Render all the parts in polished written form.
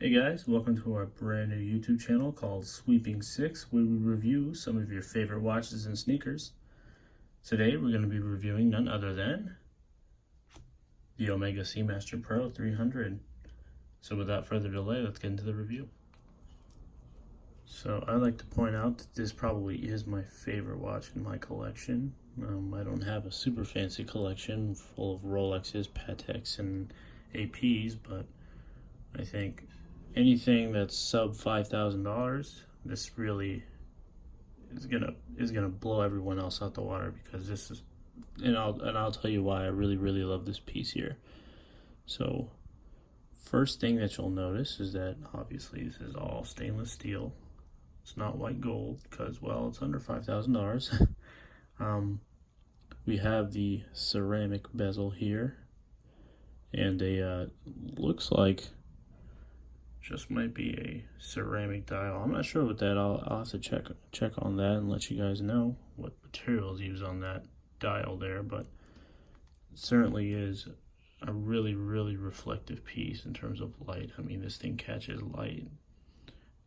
Hey guys, welcome to our brand new YouTube channel called Sweeping Six, where we review some of your favorite watches and sneakers. Today we're going to be reviewing none other than the Omega Seamaster Pro 300. So without further delay, let's get into the review. So I'd like to point out that this probably is my favorite watch in my collection. I don't have a super fancy collection full of Rolexes, Pateks, and APs, but I think anything that's sub $5,000, this really is gonna blow everyone else out the water, because this is, and I'll tell you why I really love this piece here. So first thing that you'll notice is that obviously this is all stainless steel. It's not white gold because, well, it's under $5,000. We have the ceramic bezel here, and a looks like just might be a ceramic dial. I'm not sure what that. I'll have to check on that and let you guys know what materials used on that dial there, but it certainly is a really reflective piece in terms of light. I mean, this thing catches light.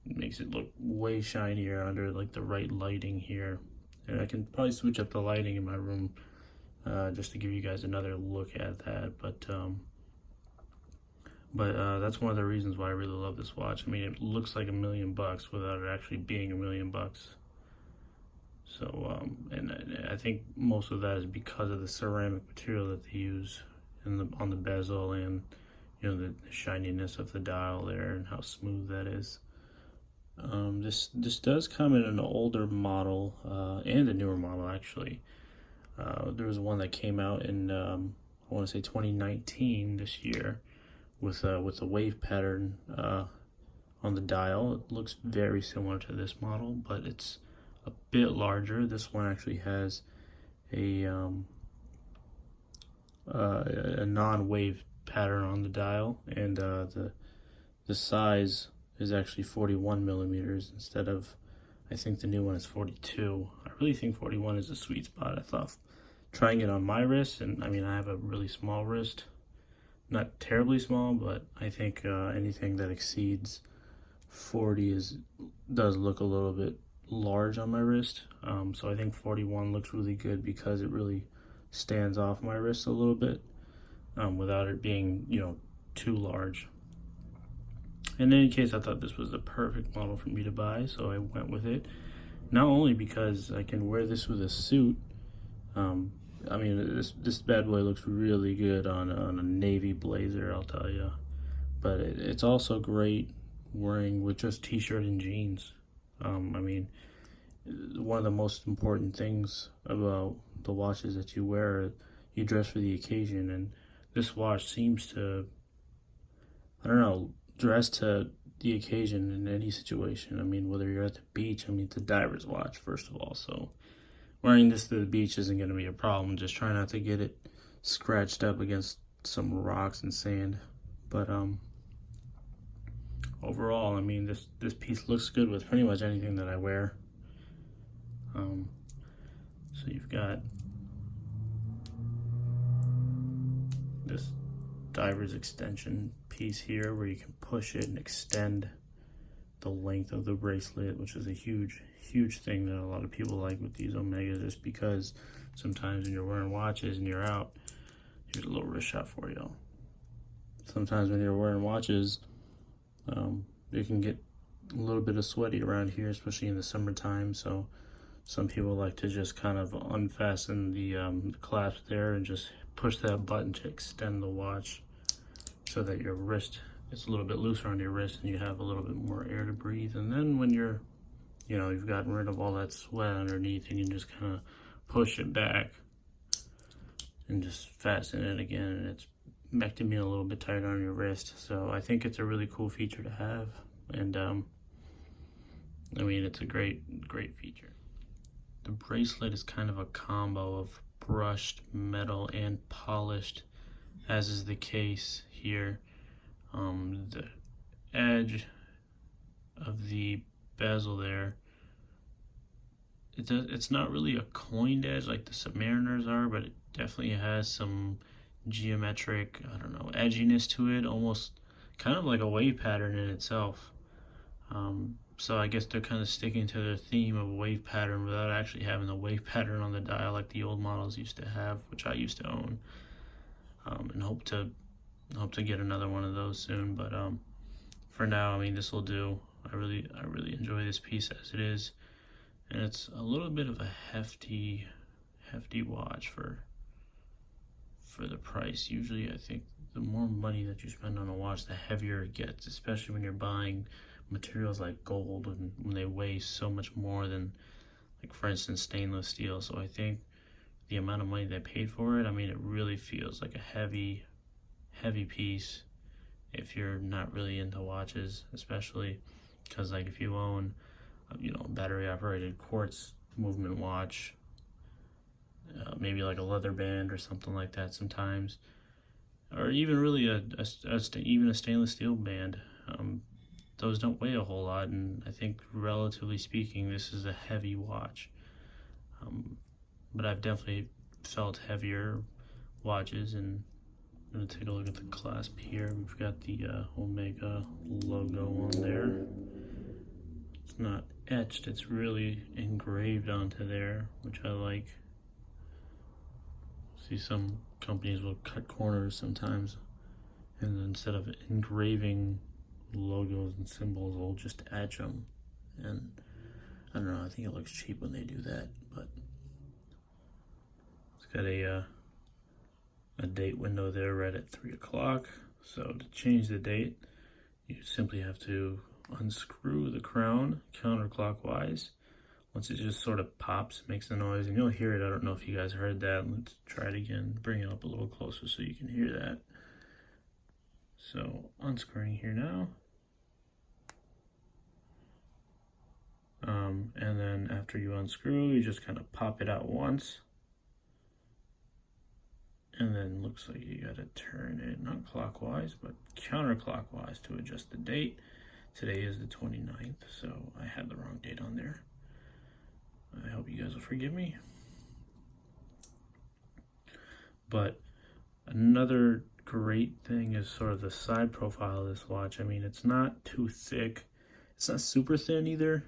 It makes it look way shinier under like the right lighting here. And I can probably switch up the lighting in my room just to give you guys another look at that. But that's one of the reasons why I really love this watch. I mean, it looks like $1,000,000 without it actually being $1,000,000. So, and I think most of that is because of the ceramic material that they use on the bezel, and the shininess of the dial there and how smooth that is. This does come in an older model and a newer model actually. There was one that came out in I want to say 2019, this year, with a wave pattern on the dial. It looks very similar to this model, but it's a bit larger. This one actually has a non-wave pattern on the dial, and the size is actually 41 millimeters instead of, I think the new one is 42. I really think 41 is a sweet spot. I thought trying it on my wrist, and I mean, I have a really small wrist, not terribly small, but I think anything that exceeds 40 does look a little bit large on my wrist. So I think 41 looks really good because it really stands off my wrist a little bit without it being too large. In any case, I thought this was the perfect model for me to buy, so I went with it. Not only because I can wear this with a suit. I mean, this bad boy looks really good on a navy blazer, I'll tell you. But it's also great wearing with just t-shirt and jeans. I mean, one of the most important things about the watches that you wear, you dress for the occasion, and this watch seems to, I don't know, dress to the occasion in any situation. I mean, whether you're at the beach, I mean, it's a diver's watch, first of all, so wearing this to the beach isn't going to be a problem. Just try not to get it scratched up against some rocks and sand. But overall, I mean, this piece looks good with pretty much anything that I wear. So you've got this diver's extension piece here where you can push it and extend the length of the bracelet, which is a huge thing that a lot of people like with these Omegas, just because sometimes when you're wearing watches and you're out, here's a little wrist shot for you. Sometimes when you're wearing watches, you can get a little bit of sweaty around here, especially in the summertime. So some people like to just kind of unfasten the clasp there and just push that button to extend the watch so that your wrist is a little bit looser on your wrist and you have a little bit more air to breathe. And then when you've gotten rid of all that sweat underneath, you can just kind of push it back and just fasten it again, and it's back to being a little bit tighter on your wrist. So I think it's a really cool feature to have, and I mean, it's a great feature. The bracelet is kind of a combo of brushed metal and polished, as is the case here. The edge of the bezel there, it's not really a coined edge like the Submariners are, but it definitely has some geometric, I don't know, edginess to it, almost kind of like a wave pattern in itself. So I guess they're kind of sticking to their theme of a wave pattern without actually having the wave pattern on the dial like the old models used to have, which I used to own, and hope to get another one of those soon. But for now, I mean, this will do. I really enjoy this piece as it is, and it's a little bit of a hefty watch for the price. Usually, I think the more money that you spend on a watch, the heavier it gets, especially when you're buying materials like gold and when they weigh so much more than, like, for instance, stainless steel. So I think the amount of money they paid for it, I mean, it really feels like a heavy piece if you're not really into watches, especially because, like, if you own a battery operated quartz movement watch, maybe like a leather band or something like that sometimes, or even really even a stainless steel band, those don't weigh a whole lot, and I think relatively speaking this is a heavy watch. But I've definitely felt heavier watches, and I'm going to take a look at the clasp here. We've got the Omega logo on there. It's not etched, it's really engraved onto there, which I like. See, some companies will cut corners sometimes, and instead of engraving logos and symbols, they'll just etch them. And I don't know, I think it looks cheap when they do that. But it's got a date window there right at 3 o'clock. So to change the date, you simply have to unscrew the crown counterclockwise. Once it just sort of pops, makes a noise, and you'll hear it. I don't know if you guys heard that. Let's try it again. Bring it up a little closer so you can hear that. So unscrewing here now. And then after you unscrew, you just kind of pop it out once. And then looks like you gotta turn it not clockwise, but counterclockwise to adjust the date. Today is the 29th, so I had the wrong date on there. I hope you guys will forgive me. But another great thing is sort of the side profile of this watch. I mean, it's not too thick. It's not super thin either.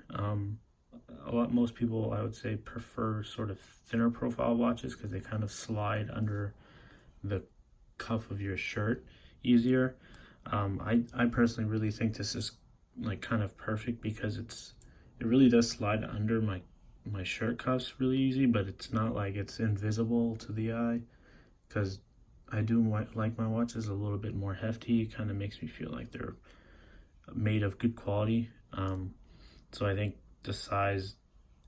Most people, I would say, prefer sort of thinner profile watches because they kind of slide under the cuff of your shirt easier. I personally really think this is like kind of perfect because it really does slide under my shirt cuffs really easy, but it's not like it's invisible to the eye, because I do like my watches a little bit more hefty. It kind of makes me feel like they're made of good quality. So I think the size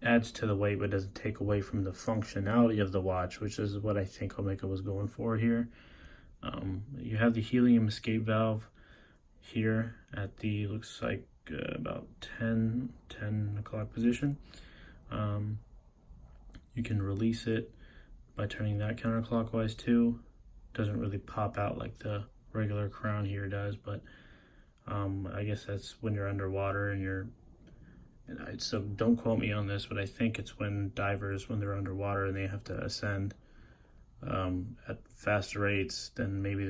adds to the weight but doesn't take away from the functionality of the watch, which is what I think Omega was going for here. You have the helium escape valve here at the, looks like about 10 o'clock position. You can release it by turning that counterclockwise too. Doesn't really pop out like the regular crown here does, but I guess that's when you're underwater and so don't quote me on this, but I think it's when divers, when they're underwater and they have to ascend at faster rates, then maybe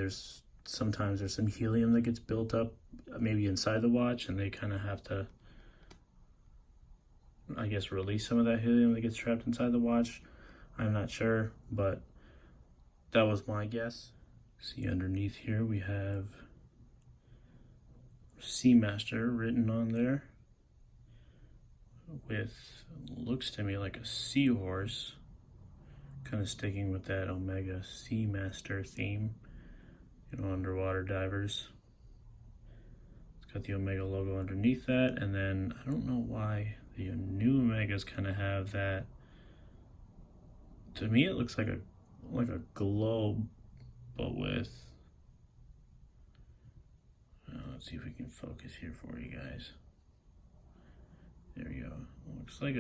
sometimes there's some helium that gets built up maybe inside the watch, and they kind of have to, I guess, release some of that helium that gets trapped inside the watch. I'm not sure, but that was my guess. See, underneath here we have Seamaster written on there with, looks to me like a seahorse, kind of sticking with that Omega Seamaster theme, underwater divers. It's got the Omega logo underneath that, and then I don't know why the new Omegas kind of have that. To me, it looks like a globe, but with, let's see if we can focus here for you guys. There we go. Looks like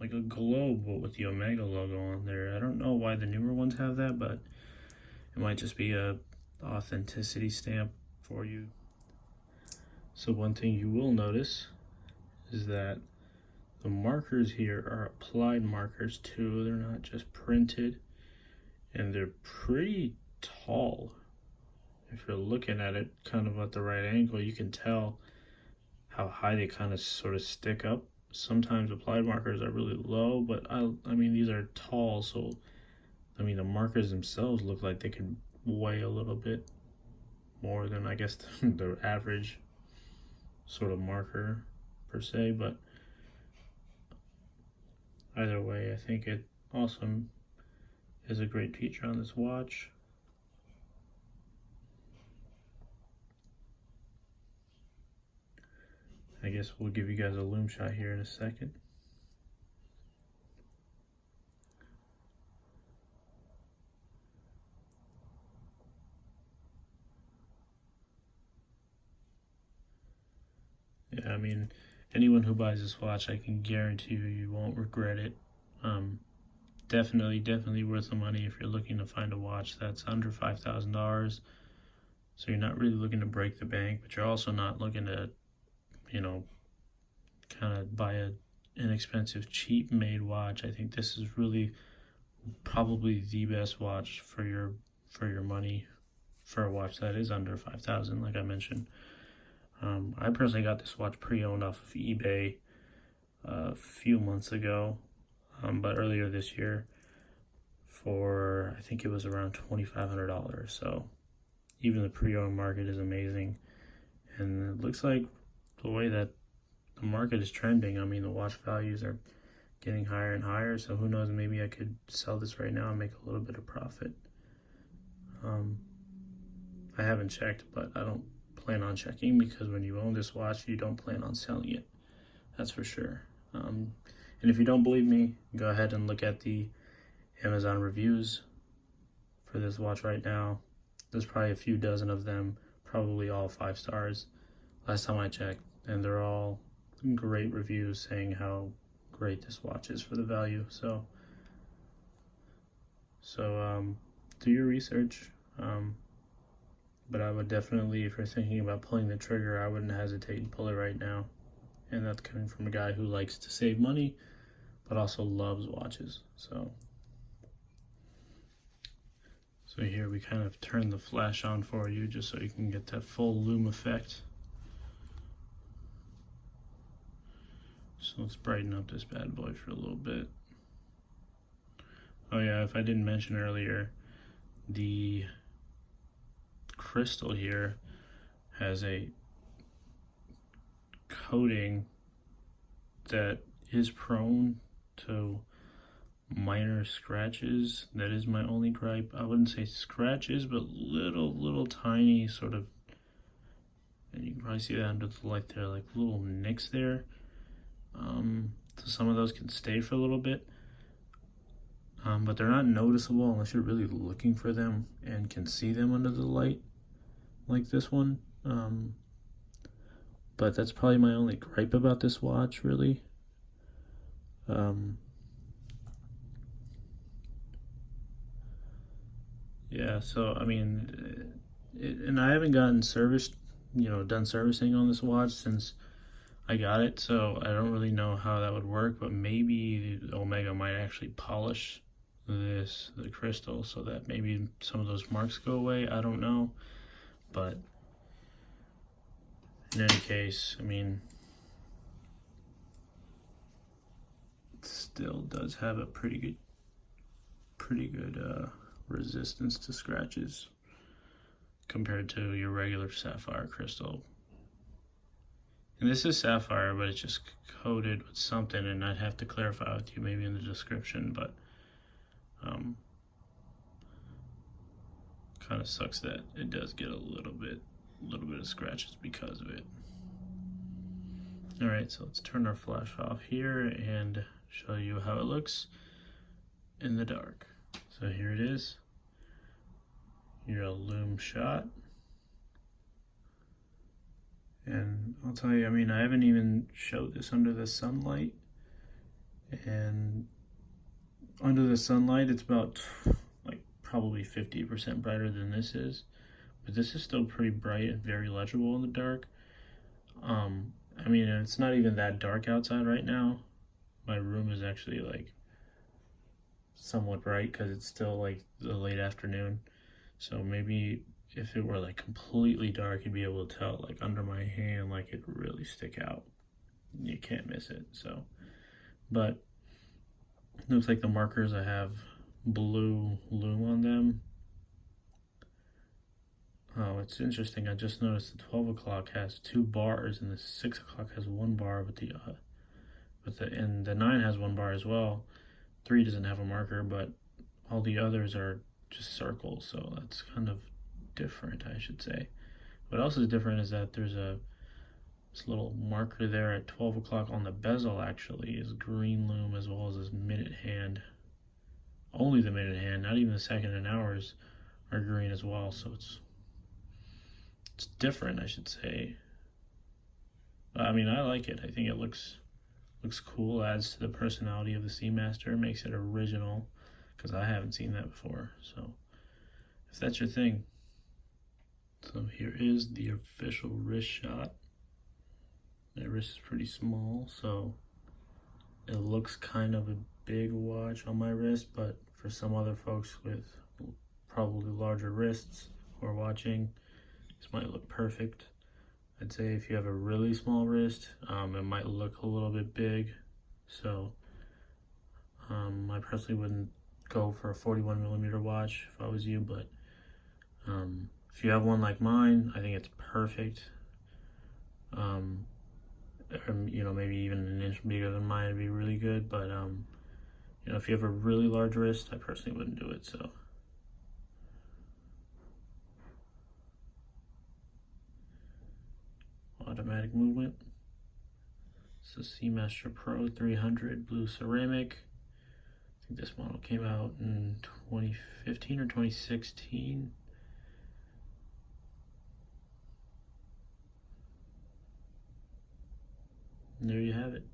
like a globe, but with the Omega logo on there. I don't know why the newer ones have that, but it might just be a authenticity stamp for you. So one thing you will notice is that the markers here are applied markers too. They're not just printed, and they're pretty tall. if you're looking at it kind of at the right angle, you can tell how high they kind of sort of stick up. Sometimes applied markers are really low, but I mean, these are tall, so I mean, the markers themselves look like they could weigh a little bit more than, I guess, the average sort of marker per se, but either way, I think it also is a great feature on this watch. I guess we'll give you guys a lume shot here in a second. Yeah, I mean, anyone who buys this watch, I can guarantee you won't regret it. Definitely worth the money if you're looking to find a watch that's under $5,000. So you're not really looking to break the bank, but you're also not looking to, you know, kind of buy a inexpensive, cheap made watch. I think this is really probably the best watch for your money, for a watch that is under 5,000, like I mentioned. I personally got this watch pre-owned off of eBay a few months ago, but earlier this year for, I think it was around $2,500. So even the pre-owned market is amazing, and it looks like the way that the market is trending, I mean, the watch values are getting higher and higher, so who knows, maybe I could sell this right now and make a little bit of profit. I haven't checked, but I don't plan on checking, because when you own this watch, you don't plan on selling it. That's for sure. And if you don't believe me, go ahead and look at the Amazon reviews for this watch right now. There's probably a few dozen of them, probably all 5 stars last time I checked, and they're all great reviews saying how great this watch is for the value. So do your research. But I would definitely, if you're thinking about pulling the trigger, I wouldn't hesitate and pull it right now. And that's coming from a guy who likes to save money, but also loves watches. So here we kind of turn the flash on for you, just so you can get that full lume effect. So let's brighten up this bad boy for a little bit. Oh yeah, if I didn't mention earlier, the crystal here has a coating that is prone to minor scratches. That is my only gripe. I wouldn't say scratches, but little tiny sort of, and you can probably see that under the light there, like little nicks there. So some of those can stay for a little bit, but they're not noticeable unless you're really looking for them and can see them under the light, like this one. But that's probably my only gripe about this watch, really. Yeah, so I mean, and I haven't gotten serviced, done servicing on this watch since I got it, so I don't really know how that would work, but maybe Omega might actually polish the crystal so that maybe some of those marks go away. I don't know, but in any case, I mean, it still does have a pretty good resistance to scratches compared to your regular sapphire crystal. And this is sapphire, but it's just coated with something, and I'd have to clarify with you maybe in the description, but kind of sucks that it does get a little bit of scratches because of it. All right, so let's turn our flash off here and show you how it looks in the dark. So here it is, your lume shot. And I'll tell you, I mean, I haven't even showed this under the sunlight, and under the sunlight it's about like probably 50% brighter than this is, but this is still pretty bright and very legible in the dark. I mean, it's not even that dark outside right now. My room is actually like somewhat bright because it's still like the late afternoon, so maybe if it were like completely dark, you'd be able to tell like under my hand, like it really stick out. You can't miss it. So, but it looks like the markers I have blue lume on them. Oh, it's interesting. I just noticed the 12 o'clock has 2 bars and the 6 o'clock has 1 bar, and the 9 has 1 bar as well. 3 doesn't have a marker, but all the others are just circles, so that's kind of different, I should say. What else is different is that there's this little marker there at 12 o'clock on the bezel actually is green lume, as well as this minute hand. Only the minute hand, not even the second and hours are green as well, so it's different, I should say. I mean, I like it. I think it looks cool, adds to the personality of the Seamaster, makes it original, because I haven't seen that before. So if that's your thing. So here is the official wrist shot. My wrist is pretty small, so it looks kind of a big watch on my wrist, but for some other folks with probably larger wrists who are watching, this might look perfect. I'd say if you have a really small wrist, it might look a little bit big. So I personally wouldn't go for a 41mm watch if I was you, but if you have one like mine, I think it's perfect. Or, maybe even an inch bigger than mine would be really good, but if you have a really large wrist, I personally wouldn't do it. So automatic movement. It's a Seamaster Pro 300 blue ceramic. I think this model came out in 2015 or 2016. And there you have it.